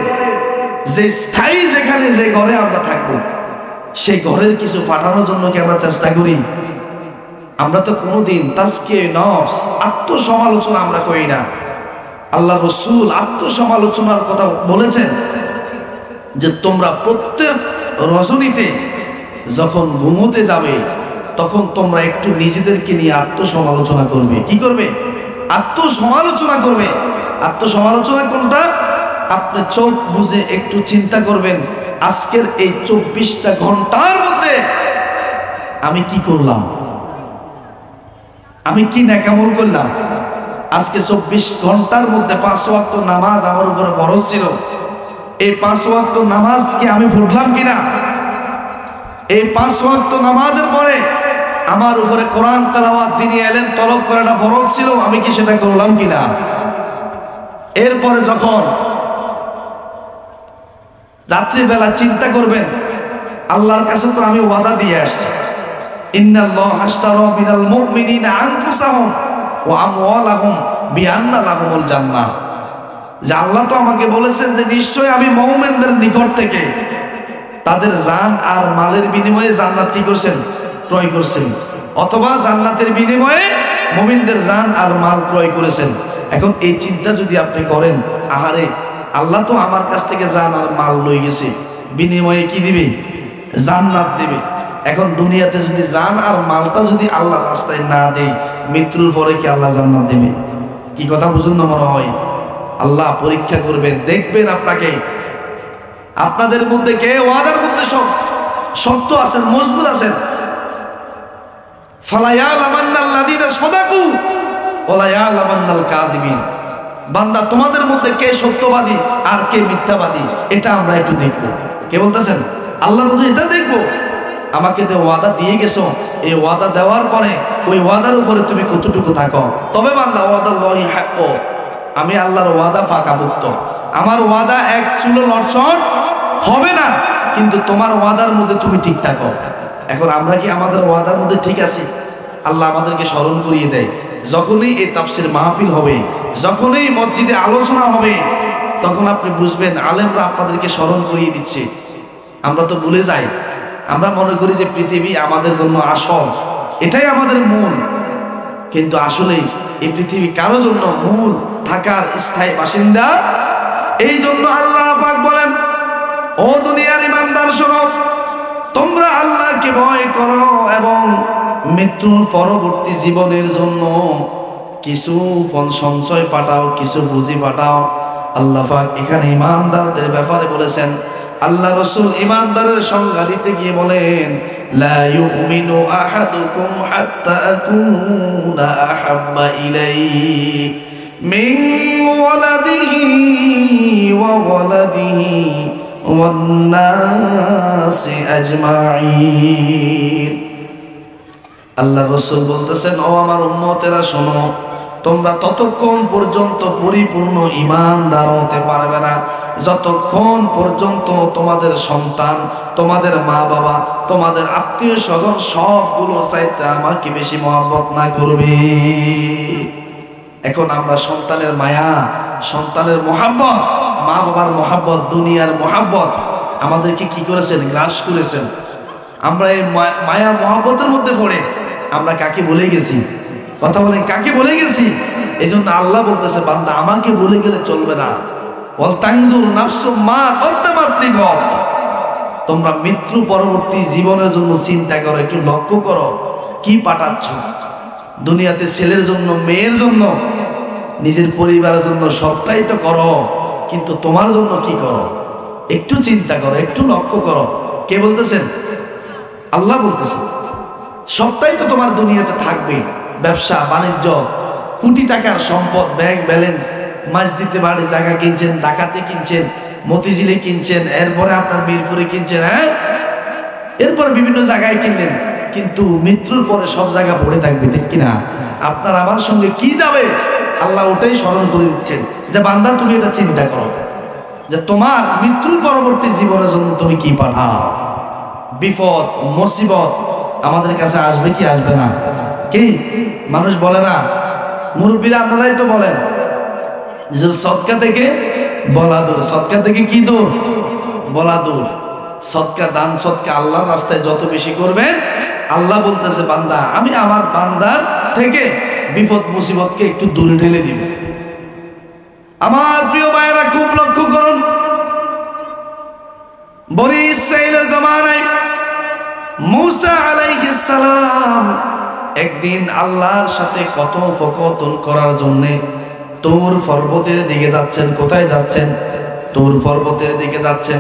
যে স্থায়ী যেখানে যে ঘরে আমরা থাকবো, সেই ঘরের কিছু পাঠানোর জন্য কি আমরা চেষ্টা করি? আমরা তো কোনোদিন তাজকিয়ে নফস, আত্মসমালোচনা আমরা করি না। আল্লাহ রাসূল আত্মসমালোচনার কথা বলেছেন যে তোমরা প্রত্যেক রজনীতে যখন ঘুমোতে যাবে, তখন তোমরা একটু নিজেদেরকে নিয়ে আত্মসমালোচনা করবে। কি করবে? আত্মসমালোচনা করবে। আত্মসমালোচনা কোনটা? আপনি চোখ বুঝে একটু চিন্তা করবেন, আজকের এই 24টা ঘন্টার মধ্যে আমি কি করলাম, আমি কি নেকামল করলাম। আজকে 24 ঘন্টার মধ্যে 5 ওয়াক্ত নামাজ আমার উপরে ফরজ ছিল, এই 5 ওয়াক্ত নামাজ কি আমি পড়লাম কিনা? এই 5 ওয়াক্ত নামাজের পরে আমার উপরে কোরআন তেলাওয়াত, দ্বীনি ইলম তলব করাটা ফরজ ছিল, আমি কি সেটা করলাম কিনা? এরপরে যখন রাত্রিবেলা চিন্তা করবেন, আল্লাহর কাছে তো আমি ওয়াদা দিয়ে আসছি, ইন্নাল্লাহা আশতারা মিনাল মুমিনিনা আনফুসাহুম ওয়া আমওয়ালাহুম বিআন্না লাহুমুল জান্নাহ, যে আল্লাহ তো আমাকে বলেছেন যে নিশ্চয় আমি মুমিনদের নিকট থেকে তাদের জান আর মালের বিনিময়ে জান্নাত কি করছেন? ক্রয় করছেন, অথবা জান্নাতের বিনিময়ে মুমিনদের জান আর মাল ক্রয় করেছেন। এখন এই চিন্তা যদি আপনি করেন, আহারে আল্লাহ তো আমার কাছ থেকে জান আর মাল লই গেছে, বিনিময়ে কি দিবে? জান্নাত দিবে। এখন দুনিয়াতে যদি জান আর মালটা যদি আল্লাহর রাস্তায় না দেই, মৃত্যুর পরে কি আল্লাহ জান্নাত দেবে? কি কথা বুঝুন না? মনে হয় আল্লাহ পরীক্ষা করবেন, দেখবেন আপনাকে, আপনাদের মধ্যে কে ওয়াদার মধ্যে শক্ত আছেন, মজবুত আছেন। ফালা ইয়ালামান্নাল্লাযীনা সাদাকু ওয়ালা ইয়ালামান্নাল কাযিবিন। বান্দা তোমাদের মধ্যে কে সত্যবাদী আর কে মিথ্যাবাদী, এটা আমরা একটু দেখব। কে বলতেছেন? আল্লাহ বলছে এটা দেখব। আমাকে যে ওয়াদা দিয়ে গেছো, এই ওয়াদা দেওয়ার পরে ওই ওয়াদার উপরে তুমি কতটুকু থাকো। তবে বান্দা ওয়াদাল্লাহি হাক্ক, আমি আল্লাহর ওয়াদা পাকাপোক্ত, আমার ওয়াদা এক চুলো লটচট হবে না, কিন্তু তোমার ওয়াদার মধ্যে তুমি ঠিক থাকো। এখন আমরা কি আমাদের ওয়াদার মধ্যে ঠিক আছি? আল্লাহ আমাদেরকে স্মরণ করিয়ে দেয়, যখনই এই তাফসীর মাহফিল হবে, যখনই মসজিদে আলোচনা হবে, তখন আপনি বুঝবেন আলেমরা আপনাদেরকে স্মরণ করিয়ে দিচ্ছে। আমরা তো ভুলে যাই, আমরা মনে করি যে পৃথিবী আমাদের জন্য আসল, এটাই আমাদের মূল, কিন্তু আসলে এই পৃথিবী কারো জন্য মূল থাকার স্থায়ী বাসিন্দা। এই জন্য আল্লাহ পাক বলেন, ও দুনিয়ার ইমানদার শোনো, তোমরা আল্লাহকে ভয় করো এবং মৃত্যুর পরবর্তী জীবনের জন্য কিছু সঞ্চয় পাঠাও, কিছু পুঁজি পাঠাও। আল্লাহ পাক এখানে ইমানদারদের ব্যাপারে বলেছেন, আল্লাহ রাসূল ঈমানদারের সংজ্ঞা দিতে গিয়ে বলেন, লা ইউমিনু আহাদুকুম হাত্তা আকুনা আহাব্বা ইলাইহি মিন ওয়ালাদিহি ওয়া ওয়ালাদিহি ওয়ান নাসি আজমাইন। আল্লাহ রাসূল বলতেছেন, ও আমার উম্মতেরা শোনো, তোমরা ততক্ষণ পর্যন্ত পরিপূর্ণ ঈমানদার হতে পারবে না যতক্ষণ পর্যন্ত তোমাদের সন্তান, তোমাদের মা বাবা, তোমাদের আত্মীয় স্বজন সবগুলো চাইতে আমাকে বেশি মহব্বত না করবে। এখন আমরা সন্তানের মায়া, সন্তানের মহব্বত, মা বাবার মহব্বত, দুনিয়ার মহব্বত আমাদেরকে কি করেছেন? গ্রাস করেছেন। আমরা এই মায়া মহব্বতের মধ্যে পড়ে আমরা কাকে বলে গেছি? কথা বলেন, কাকে বলে গেছি? এই জন্য আল্লাহ বলতেছে, বান্দা আমাকে বলে গেলে চলবে না। ওয়াল তানজুর নাফসুম মা কদ্দামাত লিগাদ। তোমরা মৃত্যু পরবর্তী জীবনের জন্য চিন্তা করো, একটু লক্ষ্য করো কি পাঠাচ্ছ দুনিয়াতে। ছেলের জন্য, মেয়ের জন্য, নিজের পরিবারের জন্য সবটাই তো করো, কিন্তু তোমার জন্য কি করো? একটু চিন্তা করো, একটু লক্ষ্য করো। কে বলতেছেন? আল্লাহ বলতেছেন। সবটাই তো তোমার দুনিয়াতে থাকবে, ব্যবসা বাণিজ্য, কোটি টাকার সম্পদ, ব্যাংক ব্যালেন্স, মসজিদে বাড়ি জায়গা কিনছেন, ঢাকাতে কিনছেন, মতিঝিলে কিনছেন, এরপরে আপনার মিরপুরে কিনছেন, হ্যাঁ, এরপরে বিভিন্ন জায়গায় কিনলেন, কিন্তু মৃত্যুর পরে সব জায়গা পড়ে থাকবে, ঠিক কিনা? আপনার আমার সঙ্গে কি যাবে? আল্লাহ ওটাই স্মরণ করে দিচ্ছেন যে বান্দা তুমি এটা চিন্তা করো যে তোমার মৃত্যুর পরবর্তী জীবনের জন্য তুমি কি পাঠাও। বিপদ মুসিবত আমাদের কাছে আসবে কি আসবে না? কি মানুষ বলে না, মুরব্বীরা আপনারাই তো বলেন যে সদকা থেকে বলা দূর। সদকা থেকে কি দূর? বলা দূর। সদকা, দান সদকা আল্লাহর রাস্তায় যত বেশি করবেন, আল্লাহ বলতেছে বান্দা আমি আমার বান্দার থেকে বিপদ মুসিবতকে একটু দূরে ঠেলে দিব। আমার প্রিয় ভাইয়েরা খুব লক্ষ্য করুন, বনি ইসরাঈলের জামানায় মূসা আলাইহিস সালাম একদিন আল্লাহর সাথে কথোপকথন করার জন্য তুর পর্বতের দিকে যাচ্ছেন। কোথায় যাচ্ছেন? তুর পর্বতের দিকে যাচ্ছেন।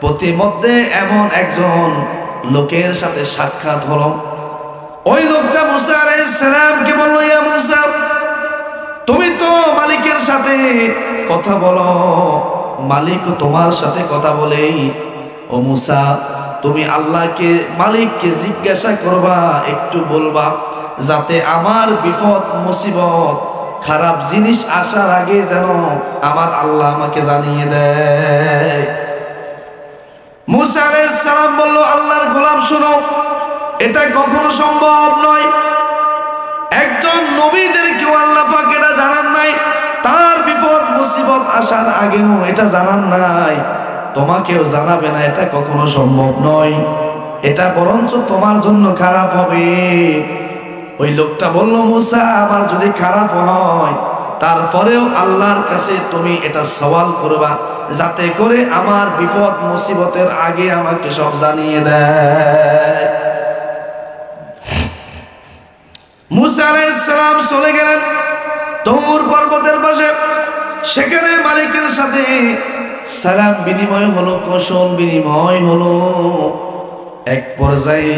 প্রতিমধ্যে এমন একজন লোকের সাথে সাক্ষাৎ হলো। ওই লোকটা মূসা আলাইহিস সালামকে বলল, ইয়া মূসা, তুমি তো মালিকের সাথে কথা বলো, মালিক তোমার সাথে কথা বলেই। ও মূসা, তুমি আল্লাহকে, মালিককে জিজ্ঞাসা করবা, একটু বলবা যাতে আমার বিপদ মুসিবত খারাপ জিনিস আসার আগে যেন আমার আল্লাহ আমাকে জানিয়ে দেয়। মূসা আলাইহিস সালাম বলল, আল্লাহর গোলাম শোনো, এটা কখনো সম্ভব নয়। একজন নবীদেরকেও আল্লাহ পাক এটা জানান নাই, তার বিপদ মুসিবত আসার আগেও এটা জানান নাই, তোমাকেও জানাবে না, এটা কখনো সম্ভব নয়। এটা বরঞ্চ তোমার জন্য খারাপ হবে। ওই লোকটা বলল, মূসা, আমার যদি খারাপ হয় তারপরেও আল্লাহর কাছে তুমি এটা সওয়াল করবা যাতে করে আমার বিপদ মুসিবতের আগে আমাকে সব জানিয়ে দেয়। মূসা আলাইহিস সালাম চলে গেলেন তুর পর্বতের পাশে। সেখানে মালিকের সাথে সালাম বিনিময় হলো, কৌশল বিনিময় হলো। এক পর্যায়ে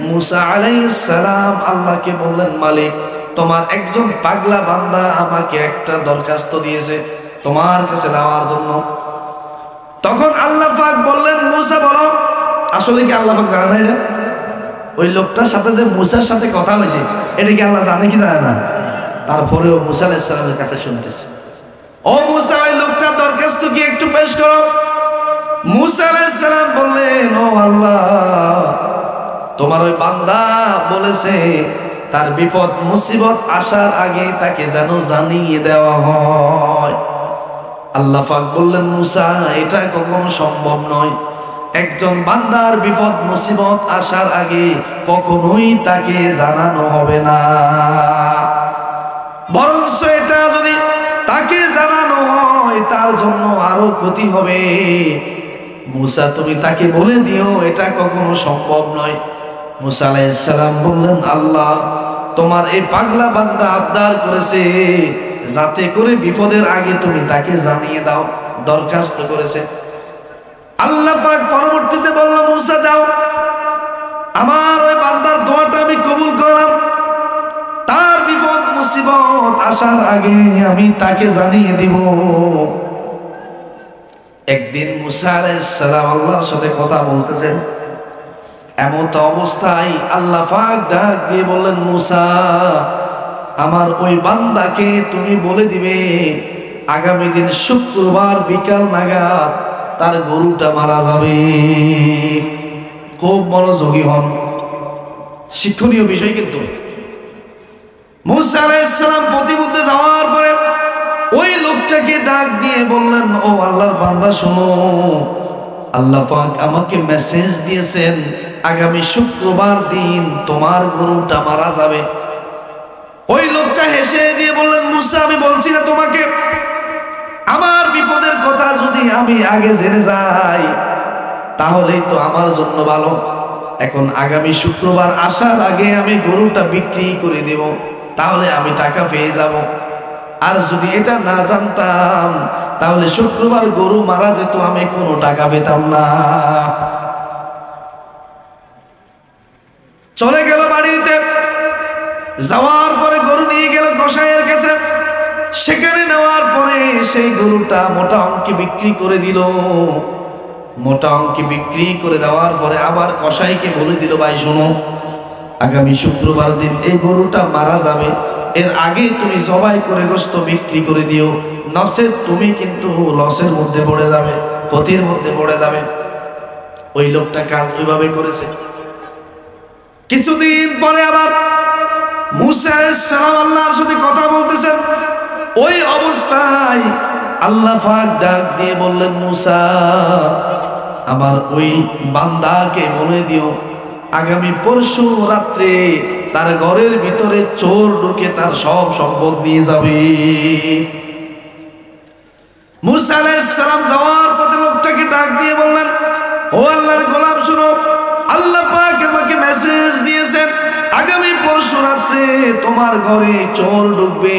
মূসা আলাইহিস সালাম আল্লাহকে বললেন, মালিক, তোমার একজন পাগলা বান্দা আমাকে একটা দরখাস্ত দিয়েছে তোমার কাছে দেওয়ার জন্য। তখন আল্লাহ পাক বললেন, মূসা বলো। আসলে কি আল্লাহ পাক জানে না এটা? ওই লোকটার সাথে যে মূসার সাথে কথা হয়েছে এটা কি আল্লাহ জানে কি জানে না? তারপরেও মূসা আলাইহিস সালামের কথা শুনতেছে। ও মূসা, ওই লোকটার দরখাস্ত কি একটু পেশ করো। মূসা আলাইহিস সালাম বললেন, ও আল্লাহ, তোমার ওই বান্দা বলেছে তার বিপদ মুসিবত আসার আগে তাকে যেন জানিয়ে দেওয়া হয়। আল্লাহ পাক বললেন, মূসা, এটা কখনো সম্ভব নয়। একজন বান্দার বিপদ মুসিবত আসার আগে কখনোই তাকে জানানো হবে না, বরঞ্চ এটা যদি তাকে জানানো হয় তার জন্য আরো ক্ষতি হবে। মূসা, তুমি তাকে বলে দিও এটা কখনো সম্ভব নয়। মূসা আলাইহিস সালাম বললেন, আল্লাহ, তোমার এই পাগলা বান্দা আবদার করেছে যাতে করে বিপদের আগে তুমি তাকে জানিয়ে দাও, দরখাস্ত করেছে। আল্লাহ পাক পরবর্তীতে বলল, মুসা যাও, আমার ওই বান্দার দোয়াটা আমি কবুল করলাম, তার বিপদ মুসিবত আসার আগে আমি তাকে জানিয়ে দিব। একদিন মুসা আলাইহিস সালাম আল্লাহর সাথে কথা বলতেছেন, এমত অবস্থায় আল্লাহ পাক ডাক দিয়ে বললেন, মুসা, আমার ওই বান্দাকে তুমি বলে দিবে আগামী দিন শুক্রবার বিকাল নাগাদ তার গরুটা মারা যাবে। খুব মনোযোগী হন, শিক্ষণীয় বিষয়। কিন্তু মুসা আলাইহিস সালাম প্রতিমধ্যে যাওয়ার পরে ওই লোকটাকে ডাক দিয়ে বললেন, ও আল্লাহর বান্দা শোনো, আল্লাহ পাক আমাকে মেসেজ দিয়েছেন আগামী শুক্রবার দিন তোমার গরুটা মারা যাবে। ওই লোকটা হেসে দিয়ে বললেন, মুসা, আমি বলছি না তোমাকে, আমার বিপদের কথা যদি আমি আগে জেনে যাই তাহলেই তো আমার জন্য ভালো। এখন আগামী শুক্রবার আসার আগে আমি গরুটা বিক্রি করে দেব, তাহলে আমি টাকা পেয়ে যাব। আর যদি এটা না জানতাম তাহলে শুক্রবার গরু মারা যেত, আমি কোনো টাকা পেতাম না। চলে গেল বাড়িতে, যাওয়ার পরে গরু নিয়ে গেল কসাইয়ের কাছে। সেখানে নেওয়ার পরে সেই গরুটা মোটা অঙ্কে বিক্রি করে দিল। মোটা অঙ্কে বিক্রি করে দেওয়ার পরে আবার কসাইকে বলে দিল, ভাই শোনো, আগামী শুক্রবার দিন এই গরুটা মারা যাবে, এর আগে তুমি জবাই করে গোশত বিক্রি করে দিও, নচেৎ তুমি কিন্তু লসের মধ্যে পড়ে যাবে, ক্ষতির মধ্যে পড়ে যাবে। ওই লোকটা কাজ ওইভাবে করেছে। কিছুদিন পরে আবার মুসা আলাইহিস সালাম আল্লাহর সাথে কথা বলতেছেন। ওই অবস্থায় আল্লাহ পাক ডাক দিয়ে বললেন, মুসা, আমার ওই বান্দাকে বলে দিও আগামী পরশু রাত্রে তার ঘরের ভিতরে চোর ঢুকে তার সব সম্পদ নিয়ে যাবে। মুসা আলাইহিস সালাম যাওয়ার পথে লোকটাকে ডাক দিয়ে বললেন, ও আল্লাহর গোলাম শুনো, আল্লাহ পাক আমাকে মেসেজ দিয়েছেন আগামী পরশু রাত্রে তোমার ঘরে চোর ঢুকবে,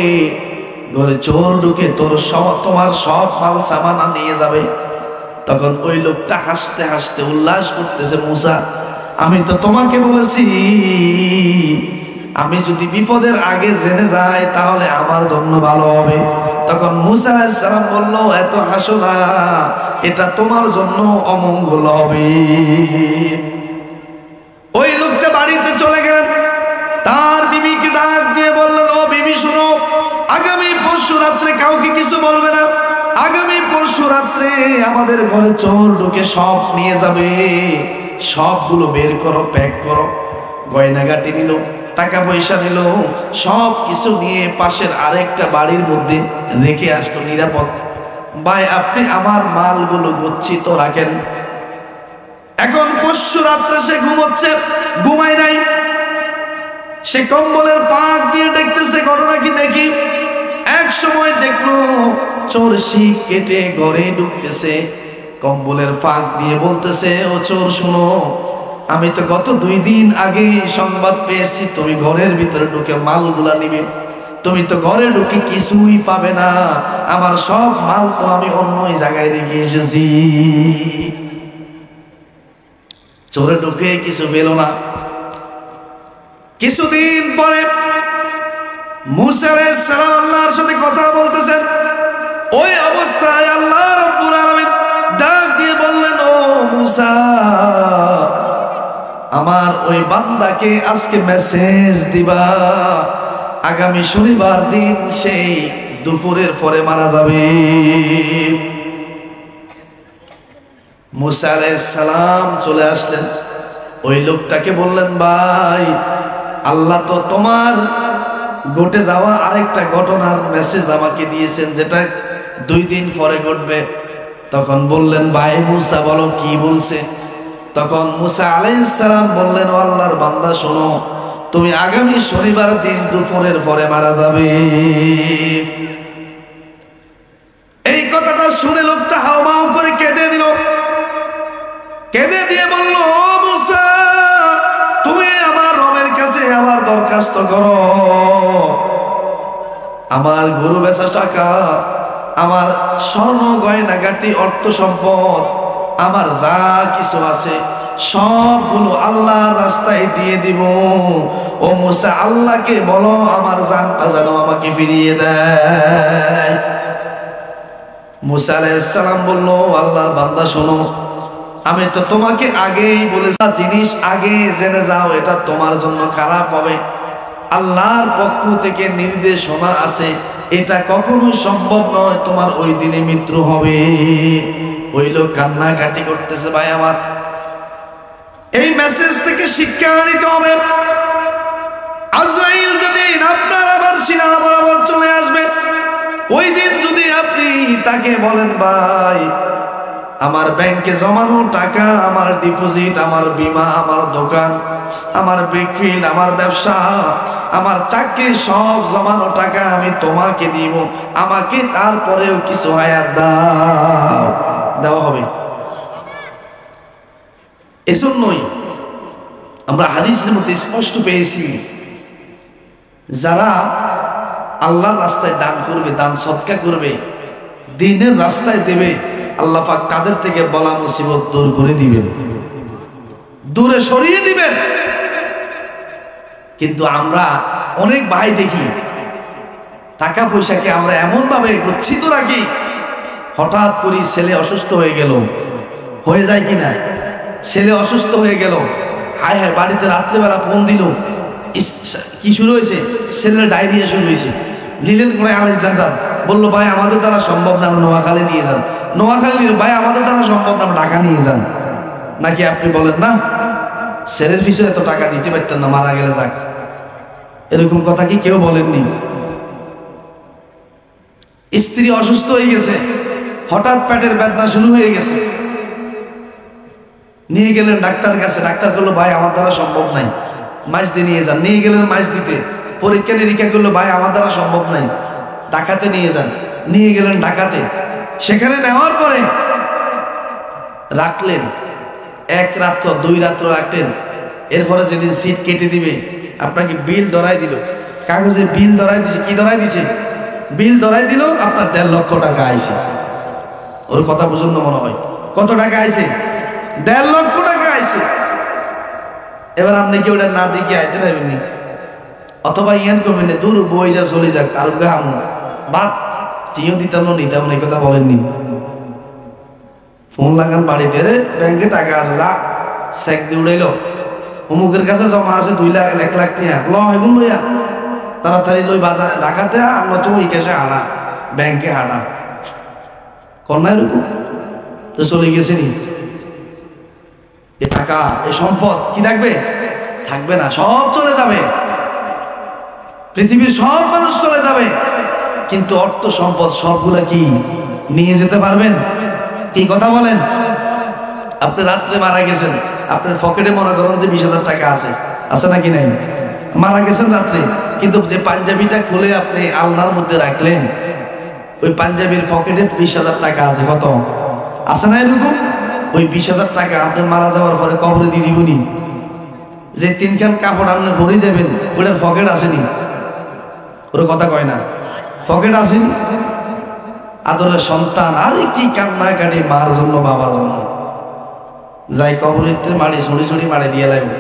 ঘরে চোর ঢুকে তোমার সব মাল সামানা নিয়ে যাবে। তখন ওই লোকটা হাসতে হাসতে উল্লাস করতেছে, মুসা, আমি তো তোমাকে বলেছি আমি যদি বিপদের আগে জেনে যাই তাহলে আমার জন্য ভালো হবে। তখন মুসা আলাইহিস সালাম বলল, এত হাসো না, এটা তোমার জন্য অমঙ্গল হবে। ওই লোকটা বাড়িতে চলে গেলেন, তার বিবিকে ডাক দিয়ে বললেন, ও বিবি শুনো, আগামী পরশু রাত্রে কাউকে কিছু বলবে না, আগামী পরশু রাত্রে আমাদের ঘরে চোর ঢুকে সব নিয়ে যাবে, সবগুলো বের করো, প্যাক করো। গয়নাগাটি নিল, টাকা পয়সা নিল, সব কিছু নিয়ে পাশের আরেকটা বাড়ির মধ্যে রেখে আসলো নিরাপদ। ভাই, আপনি আমার মালগুলো গচ্ছিত রাখেন। এখন পরশু রাত্রে সে ঘুমোচ্ছে, ঘুমায় নাই, সে কম্বলের পাক দিয়ে দেখতেছে ঘটনা কি দেখি। এক সময় দেখলো চোর শিক কেটে ঘরে ঢুকতেছে, কম্বলের ফাঁক দিয়ে বলতেছে, ও চোর শোনো, আমি তো গত 2 দিন আগে সংবাদ পেয়েছি তুমি ঘরের ভিতরে ঢুকে মালগুলা নিবে, তুমি তো ঘরে ঢুকে কিছুই পাবে না, আমার সব মাল তো আমি অন্য জায়গায় রেখে এসেছি। চোরে ঢুকে কিছু পেল না। কিছুদিন পরে মুসা আলাইহিস সালাম আল্লাহর সাথে কথা বলতেছেন। ওই অবস্থায় আল্লাহ রাব্বুল আলামিন ডাক দিয়ে বললেন, ও মুসা, আমার ওই বান্দাকে আজকে মেসেজ দিবা আগামী শনিবার দিন সেই দুপুরের পরে মারা যাবে। মুসা আলাইহিস সালাম চলে আসলেন, ওই লোকটাকে বললেন, ভাই, আল্লাহ তো তোমার ঘটে যাওয়া আরেকটা ঘটনার মেসেজ আমাকে দিয়েছেন, যেটা 2 দিন পরে ঘটবে। তখন বললেন, ভাই মুসা, বলো কি বলছে? তখন মুসা আলাইহিস সালাম বললেন, ও আল্লাহর বান্দা শোনো, তুমি আগামী শনিবার দিন দুপুরের পরে মারা যাবে। এই কথাটা শুনে লোকটা হাউমাউ করে কেঁদে দিল। কেঁদে দিয়ে বলল, ও মুসা, তুমি আমার রবের কাছে আমার দরখাস্ত করো, আমার গরু বেচা টাকা, আমার স্বর্ণ গয়নাগাটি অর্থ সম্পদ আমার যা কিছু আছে সবগুলো আল্লাহর রাস্তায় দিয়ে দিব। ও মুসা আল্লাহকে বলো আমার জানটা যেন আমাকে ফিরিয়ে দেয়। মুসা আলাইহিস সালাম বলল, আল্লাহর বান্দা শোনো, আমি তো তোমাকে আগেই বলেছি জিনিস আগে জেনে যাও, এটা তোমার জন্য খারাপ হবে। আল্লাহর পক্ষ থেকে নির্দেশনা আছে, এটা কখনোই সম্ভব নয়, তোমার ওই দিনে মৃত্যু হবে। ওই লোক কান্নাকাটি করতেছে। ভাই আমার, এই মেসেজ থেকে শিক্ষা নিতে হবে। আজরাইল যেদিন আপনার আবার সিনা বরাবর চলে আসবে, ওই দিন যদি আপনি তাকে বলেন, ভাই আমার ব্যাংকে জমানো টাকা, আমার ডিপোজিট, আমার বীমা, আমার দোকান, আমার ব্রিকফিল্ড, আমার ব্যবসা, আমার চাকরি, সব জমানো টাকা আমি তোমাকে দিব, আমাকে তারপরেও কিছু হায়াত দাও, দেওয়া হবে। এজন্যই আমরা হাদিসের মধ্যে স্পষ্ট পেয়েছি, যারা আল্লাহর রাস্তায় দান করবে, দান সদকা করবে, দ্বীনের রাস্তায় দেবে, আল্লাহ পাক তাদের থেকে বলা মুসিবত দূর করে দিবেন, দূরে সরিয়ে দিবেন। কিন্তু আমরা অনেক ভাই দেখি টাকা পয়সাকে আমরা এমন ভাবে গচ্ছিত রাখি, হঠাৎ করে ছেলে অসুস্থ হয়ে গেল, হয়ে যায় কিনা, ছেলে অসুস্থ হয়ে গেল, হায় হায়, বাড়িতে রাত্রেবেলা ফোন দিল, কি শুরু হয়েছে, ছেলের ডায়রিয়া শুরু হয়েছে, নিলেন করে আলেকজান্ডার, বললো ভাই আমাদের দ্বারা সম্ভব না, নোয়াখালী নিয়ে যান। নোয়াখালী, ভাই আমাদের দ্বারা সম্ভব না, ঢাকা নিয়ে যান। নাকি আপনি বলেন না, ছেলের পিছনে এত টাকা দিতে পারতেন না, মারা গেলে যাক, এরকম কথা কি কেউ বলেননি? স্ত্রী অসুস্থ হয়ে গেছে, হঠাৎ পেটের বেদনা শুরু হয়ে গেছে, নিয়ে গেলেন ডাক্তারের কাছে, ডাক্তার বললো ভাই আমার দ্বারা সম্ভব নাই, মাছ দিয়ে নিয়ে যান। নিয়ে গেলেন মাছ দিতে, পরীক্ষা নিরীক্ষা করলো, ভাই আমার দ্বারা সম্ভব নাই, ঢাকাতে নিয়ে যান। নিয়ে গেলেন ঢাকাতে, সেখানে নেওয়ার পরে রাখলেন, এক রাত্র, দুই রাত্র রাখলেন। এরপরে যেদিন সিট কেটে দিবে, আপনাকে বিল ধরাই দিল, কাগজে বিল ধরাই দিছে। কি ধরাই দিছে? বিল ধরাই দিল, আপনার 1.5 লক্ষ টাকা আইছে। ওর কথা বুঝুন না মনে হয়, কত টাকা আইছে? 1.5 লক্ষ টাকা আইছে। এবার আপনি কি ওটা না দেখে আইতে পারবেন? অথবা ইয়ান করবেন না, দূর বই যা চলে যাক, আর গামু বাদ চিও দিতাম না, নিতাম না, এই কথা বলেননি। ফোন লাগান বাড়িতে, রে ব্যাংকে টাকা আছে, যা চেক দিয়ে উড়াইলো, অমুকের কাছে জমা আছে 2 লাখ 1 লাখ টাকা, ল এগুলো লইয়া তাড়াতাড়ি লই বাজারে, ঢাকাতে আর নতুন ওই কেসে হাঁটা, ব্যাংকে হাঁটা, কন্যা এরকম তো চলে গেছে নি। এ টাকা, এ সম্পদ কি থাকবে? থাকবে না, সব চলে যাবে, পৃথিবীর সব মানুষ চলে যাবে, কিন্তু অর্থ সম্পদ সবগুলা কি নিয়ে যেতে পারবেন? কি কথা বলেন? আপনি রাত্রে মারা গেছেন, আপনার পকেটে মনে করেন যে 20,000 টাকা আছে, আছে নাকি নাই? মারা গেছেন রাত্রে, কিন্তু যে পাঞ্জাবিটা খুলে আপনি আলনার মধ্যে রাখলেন, ওই পাঞ্জাবির পকেটে 20,000 টাকা আছে। কত আছে না এরকম? ওই 20,000 টাকা আপনি মারা যাওয়ার পরে কবরে দিয়ে দিবনি। যে 3খান কাপড় আপনি ভরে যাবেন, ওটার পকেট আসেনি, ওর কথা কয় না, পকেট আসেনি। আদরের সন্তান, আরে কি কান্নাকাটি মার জন্য, বাবার জন্য, যাই কবরের মাড়ি ছড়ি ছড়ি মাড়ি দিয়ে লাগবে।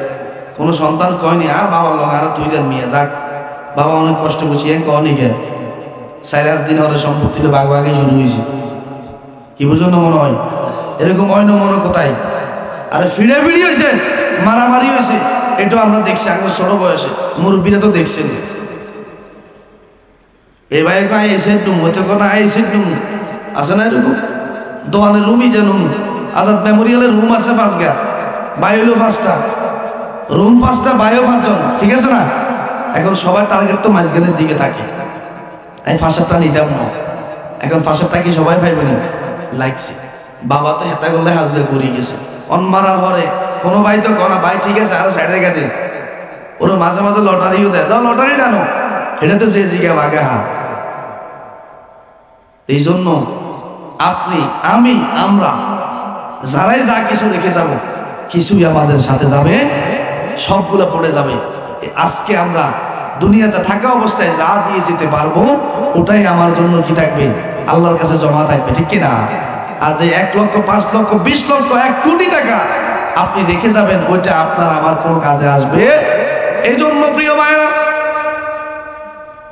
কোনো সন্তান কয়নি আর বাবার লগ আর তুই দেন মিয়া যাক, বাবা অনেক কষ্ট করছি, কনি গে 4-5 দিন ওরা সম্পত্তি বাঘ শুরু হয়েছে। কি বুঝুন মনে হয়? এরকম অন্য মনে কোথায়? আরে ফিরে হয়েছে, মারামারি হয়েছে, এটাও আমরা দেখছি আমার ছোট বয়সে, মুরব্বীরা তো দেখছেন। এই ভাই এসে ডুমু হতে কোনো এসে ডুমু আছে না এরকম? দোকানের রুমই যে নুমু, আজাদ মেমোরিয়ালের রুম আছে 5 বাই হইলো 5টা রুম, 5টা বাইও 5 জন, ঠিক আছে না? এখন সবার টার্গেট তো মাঝখানের দিকে থাকে, আমি 5টা নিতাম না, এখন 5টা কি সবাই পাইবে না? লাগছে বাবা তো হেতা করলে হাজরে করে গেছে, অনমারার হরে কোনো ভাই তো কনা ভাই ঠিক আছে, আর সাইডের কাছে ওরা মাঝে মাঝে লটারিও দেয়, দাও লটারি টানো, এটা তো সে জিগা বাঘা হা। এই জন্য আপনি, আমি, আমরা যারাই যা কিছু রেখে যাব, কিছুই আমাদের সাথে যাবে, সবগুলো পড়ে যাবে। আজকে আমরা দুনিয়াতে থাকা অবস্থায় যা দিয়ে যেতে পারবো, ওটাই আমার জন্য কি থাকবে? আল্লাহর কাছে জমা থাকবে, ঠিক কিনা? আর যে 1 লক্ষ 5 লক্ষ 20 লক্ষ 1 কোটি টাকা আপনি রেখে যাবেন, ওইটা আপনার আমার কোনো কাজে আসবে? এই জন্য প্রিয় ভাইরা,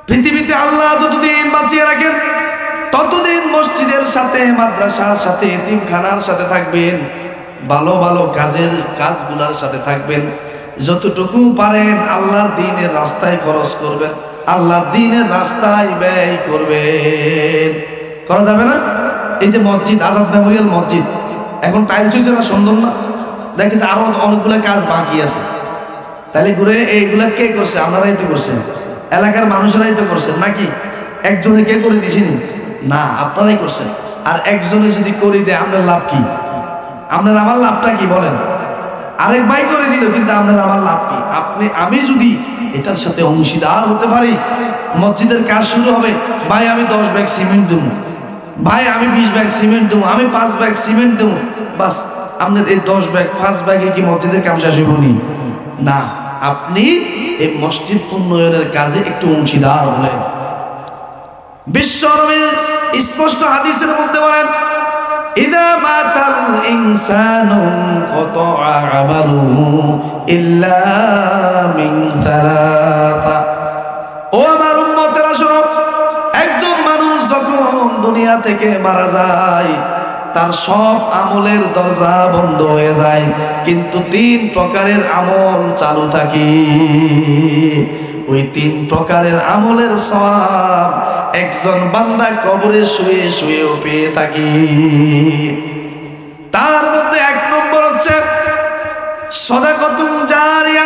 পৃথিবীতে আল্লাহ যতদিন বাঁচিয়ে রাখেন ততদিন মসজিদের সাথে, মাদ্রাসার সাথে, এতিমখানার সাথে থাকবেন, ভালো ভালো কাজগুলোর সাথে থাকবেন। যতটুকু পারেন আল্লাহর দ্বীনের রাস্তায় খরচ করবেন, আল্লাহর দ্বীনের রাস্তায় ব্যয় করবেন। করা যাবে না? এই যে মসজিদ, আজাদ মেমোরিয়াল মসজিদ, এখন টাইলস হয়েছে না, সুন্দর না? দেখেছে আরো অনেকগুলো কাজ বাকি আছে। তাহলে ঘুরে এইগুলা কে করছে? আপনারাই তো করছেন, এলাকার মানুষেরাই তো করছেন নাকি? একজনে কে করে দিছেনি? না, আপনারাই করছেন। আর একজনে যদি করে দেয় আপনার লাভ কি? আপনার আমার লাভটা কি বলেন? আরেক ভাই করে দিল, কিন্তু আপনার আমার লাভ কি? আমি যদি এটার সাথে অংশীদার হতে পারি, মসজিদের কাজ শুরু হবে, ভাই আমি 10 ব্যাগ সিমেন্ট দেবো, ভাই আমি 20 ব্যাগ সিমেন্ট দেবো, আমি 5 ব্যাগ সিমেন্ট দেবো, বাস আপনার এই 10 ব্যাগ 5 ব্যাগে কি মসজিদের কাজ শেষ হইব না? আপনি এই মসজিদ উন্নয়নের কাজে একটু অংশীদার হলেন। বিশ্বনবী স্পষ্ট হাদিসের মধ্যে বলেন, ইদা মাতাল ইনসানু কাতা আমালুহু ইল্লা মিন সালাসা। ও আমার উম্মতেরা শোনো, একজন মানুষ যখন দুনিয়া থেকে মারা যায় তার সব আমলের দরজা বন্ধ হয়ে যায়, কিন্তু 3 প্রকারের আমল চালু থাকে। ওই 3 প্রকারের আমলের সওয়াব একজন বান্দা কবরে শুয়ে শুয়েও পেয়ে থাকে। তার মধ্যে 1 নম্বর হচ্ছে সাদাকাতুন জারিয়া,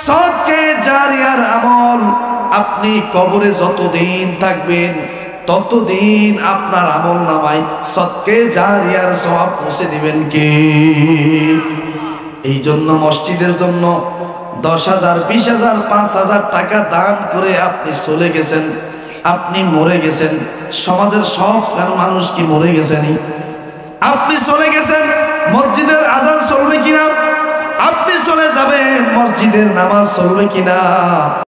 সদকা জারিয়ার আমল। আপনি কবরে যতদিন থাকবেন ততদিন আপনার আমল নামায় সদকা জারিয়ার সওয়াব পৌঁছে দিবেন কে? এই জন্য মসজিদের জন্য 10,000, 20,000, 5,000 টাকা দান করে আপনি চলে গেছেন, আপনি মরে গেছেন, সমাজের সব মানুষ কি মরে গেছেন? আপনি চলে গেছেন, মসজিদের আজান চলবে কিনা? আপনি চলে যাবেন, মসজিদের নামাজ চলবে কিনা?